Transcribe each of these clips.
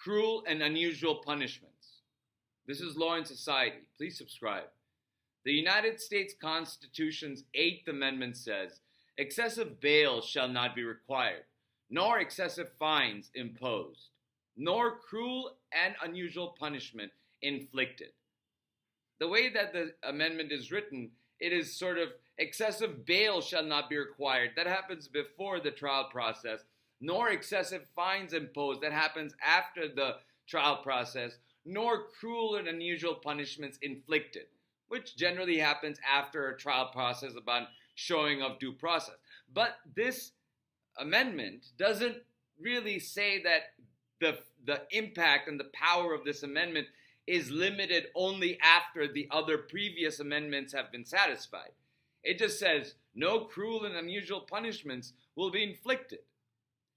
Cruel and unusual punishments. This is Law and Society. Please subscribe. The United States Constitution's Eighth Amendment says, excessive bail shall not be required, nor excessive fines imposed, nor cruel and unusual punishment inflicted. The way that the amendment is written, it is sort of excessive bail shall not be required. That happens before the trial process, nor excessive fines imposed. That happens after the trial process, nor cruel and unusual punishments inflicted, which generally happens after a trial process upon showing of due process. But this amendment doesn't really say that the impact and the power of this amendment is limited only after the other previous amendments have been satisfied. It just says no cruel and unusual punishments will be inflicted.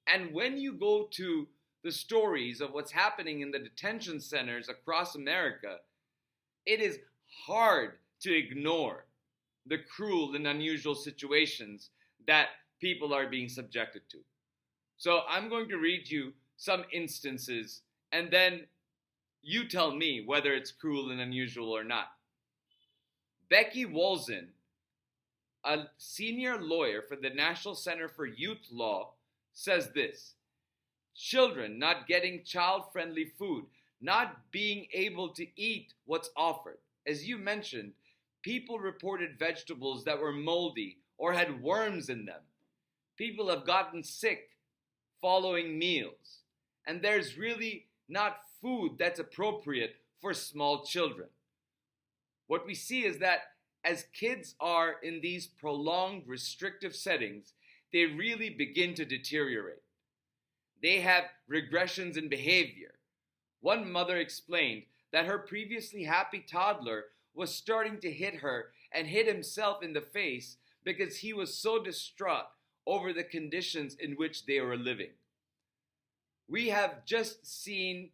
And when you go to the stories of what's happening in the detention centers across America, it is hard to ignore the cruel and unusual situations that people are being subjected to. So I'm going to read you some instances, and then you tell me whether it's cruel and unusual or not. Becky Wolzin, a senior lawyer for the National Center for Youth Law, says this: children not getting child-friendly food, not being able to eat what's offered. As you mentioned, people reported vegetables that were moldy or had worms in them. People have gotten sick following meals. And there's really not food that's appropriate for small children. What we see is that as kids are in these prolonged restrictive settings, they really begin to deteriorate. They have regressions in behavior. One mother explained that her previously happy toddler was starting to hit her and hit himself in the face because he was so distraught over the conditions in which they were living. We have just seen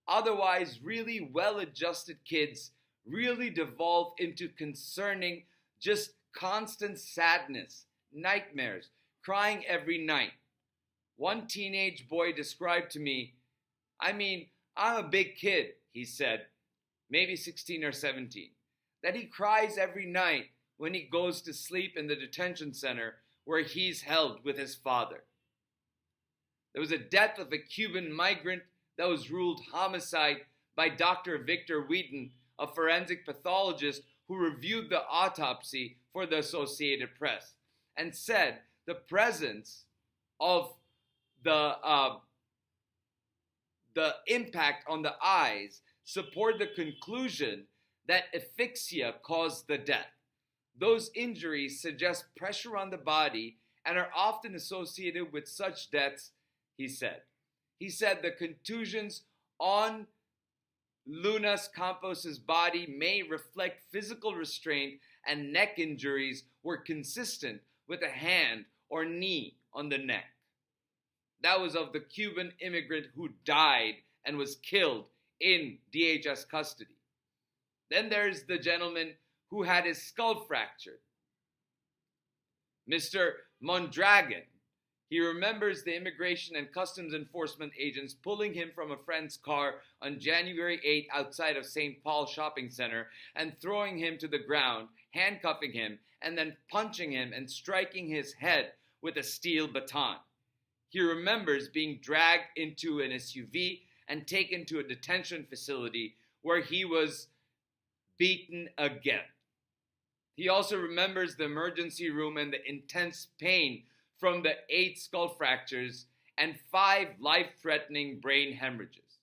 otherwise really well-adjusted kids really devolve into concerning just constant sadness, nightmares, crying every night. One teenage boy described to me, I'm a big kid, he said, maybe 16 or 17, that he cries every night when he goes to sleep in the detention center where he's held with his father. There was a death of a Cuban migrant that was ruled homicide by Dr. Victor Wheaton, a forensic pathologist who reviewed the autopsy for the Associated Press and said the presence of the impact on the eyes support the conclusion that asphyxia caused the death. Those injuries suggest pressure on the body and are often associated with such deaths, he said. He said the contusions on Lunas Campos's body may reflect physical restraint, and neck injuries were consistent with a hand or knee on the neck. That was of the Cuban immigrant who died and was killed in DHS custody. Then there's the gentleman who had his skull fractured. Mr. Mondragon, he remembers the Immigration and Customs Enforcement agents pulling him from a friend's car on January 8th outside of St. Paul Shopping Center and throwing him to the ground, handcuffing him, and then punching him and striking his head with a steel baton. He remembers being dragged into an SUV and taken to a detention facility where he was beaten again. He also remembers the emergency room and the intense pain from the 8 skull fractures and 5 life-threatening brain hemorrhages.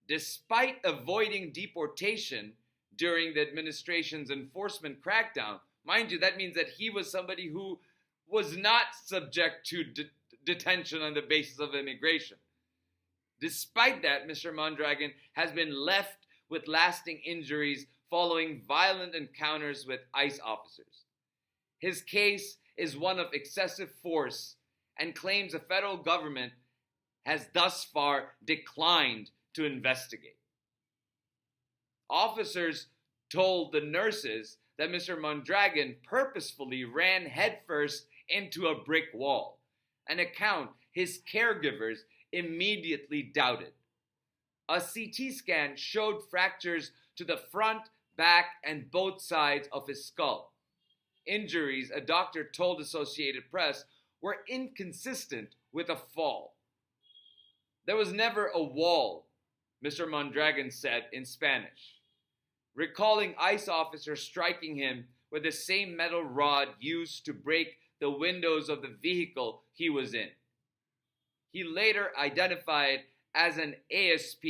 Despite avoiding deportation during the administration's enforcement crackdown, mind you, that means that he was somebody who was not subject to detention on the basis of immigration. Despite that, Mr. Mondragon has been left with lasting injuries following violent encounters with ICE officers. His case is one of excessive force and claims the federal government has thus far declined to investigate. Officers told the nurses that Mr. Mondragon purposefully ran headfirst into a brick wall, an account his caregivers immediately doubted. A CT scan showed fractures to the front, back, and both sides of his skull. Injuries, a doctor told Associated Press, were inconsistent with a fall. There was never a wall, Mr. Mondragon said in Spanish, recalling ICE officers striking him with the same metal rod used to break the windows of the vehicle he was in. He later identified as an ASP,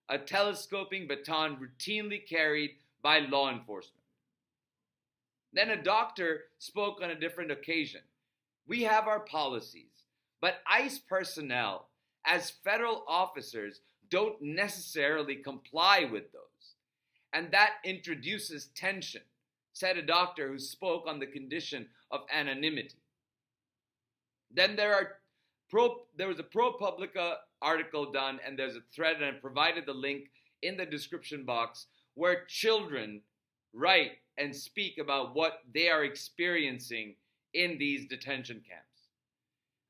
a telescoping baton routinely carried by law enforcement. Then a doctor spoke on a different occasion. We have our policies, but ICE personnel, as federal officers, don't necessarily comply with those. And that introduces tension, said a doctor who spoke on the condition of anonymity. Then there was a ProPublica article done, and there's a thread, and I provided the link in the description box, where children write and speak about what they are experiencing in these detention camps.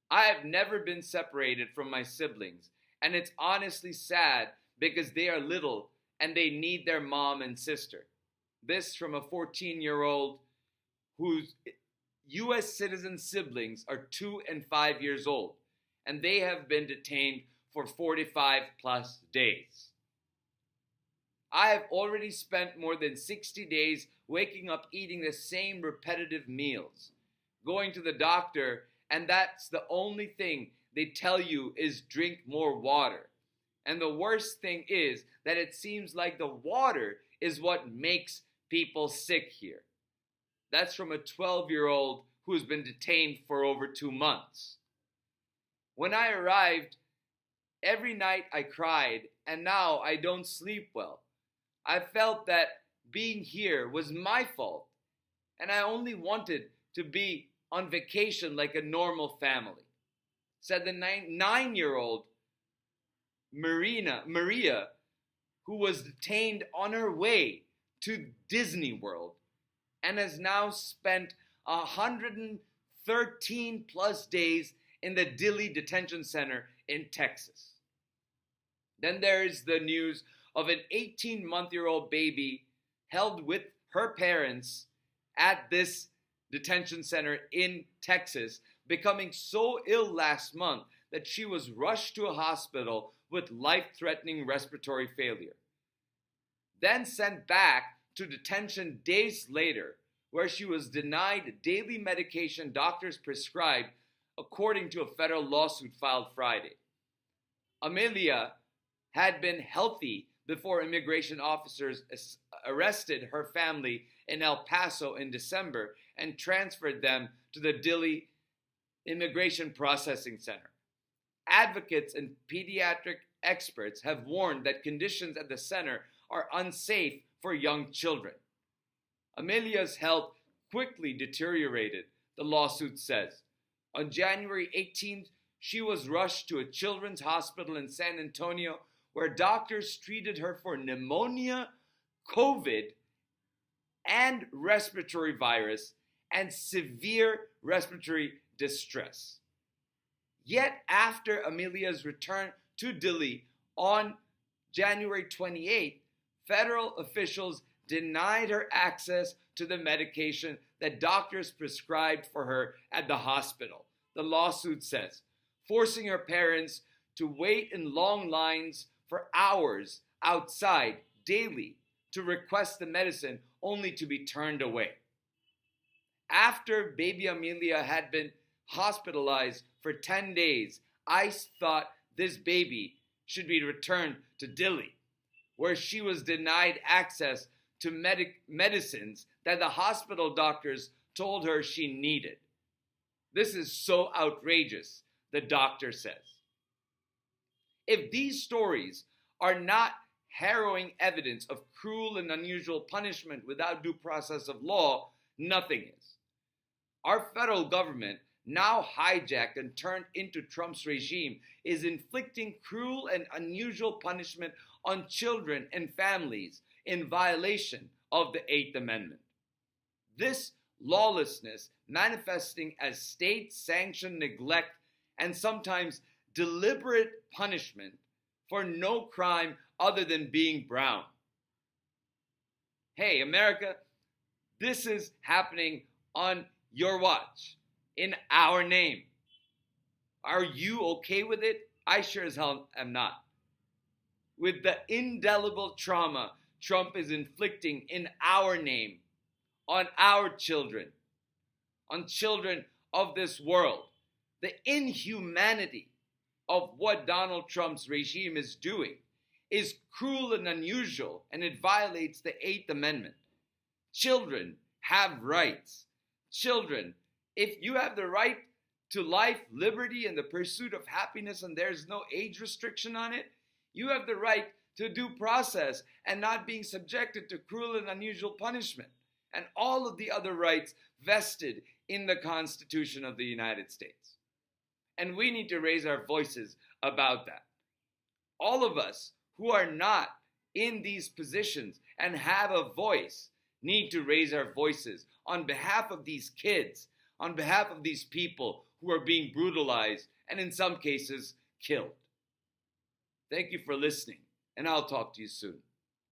I have never been separated from my siblings, and it's honestly sad because they are little and they need their mom and sister. This from a 14-year-old whose U.S. citizen siblings are 2 and 5 years old, and they have been detained for 45 plus days. I have already spent more than 60 days waking up eating the same repetitive meals, going to the doctor, and that's the only thing they tell you is drink more water. And the worst thing is that it seems like the water is what makes people sick here. That's from a 12-year-old who's been detained for over 2 months. When I arrived, every night I cried, and now I don't sleep well. I felt that being here was my fault, and I only wanted to be on vacation like a normal family, said the 9-year-old Maria, who was detained on her way to Disney World and has now spent 113 plus days in the Dilley Detention Center in Texas. Then there is the news of an 18-month-old baby held with her parents at this detention center in Texas, becoming so ill last month that she was rushed to a hospital with life-threatening respiratory failure. Then sent back to detention days later, where she was denied daily medication doctors prescribed, according to a federal lawsuit filed Friday. Amelia had been healthy before immigration officers arrested her family in El Paso in December and transferred them to the Dilley Immigration Processing Center. Advocates and pediatric experts have warned that conditions at the center are unsafe for young children. Amelia's health quickly deteriorated, the lawsuit says. On January 18th, she was rushed to a children's hospital in San Antonio where doctors treated her for pneumonia, COVID, and respiratory virus, and severe respiratory distress. Yet after Amelia's return to Dilley on January 28th, federal officials denied her access to the medication that doctors prescribed for her at the hospital, the lawsuit says, forcing her parents to wait in long lines for hours outside daily to request the medicine, only to be turned away. After baby Amelia had been hospitalized for 10 days, ICE thought this baby should be returned to Dilley, where she was denied access to medicines that the hospital doctors told her she needed. This is so outrageous, the doctor says. If these stories are not harrowing evidence of cruel and unusual punishment without due process of law, nothing is. Our federal government, now hijacked and turned into Trump's regime, is inflicting cruel and unusual punishment on children and families in violation of the Eighth Amendment. This lawlessness, manifesting as state-sanctioned neglect and sometimes deliberate punishment for no crime other than being brown. Hey, America, this is happening on your watch, in our name. Are you okay with it? I sure as hell am not. With the indelible trauma Trump is inflicting in our name, on our children, on children of this world, the inhumanity of what Donald Trump's regime is doing is cruel and unusual, and it violates the 8th Amendment. Children have rights. Children, if you have the right to life, liberty, and the pursuit of happiness, and there's no age restriction on it, you have the right to due process and not being subjected to cruel and unusual punishment, and all of the other rights vested in the Constitution of the United States. And we need to raise our voices about that. All of us who are not in these positions and have a voice need to raise our voices on behalf of these kids, on behalf of these people who are being brutalized and in some cases killed. Thank you for listening, and I'll talk to you soon.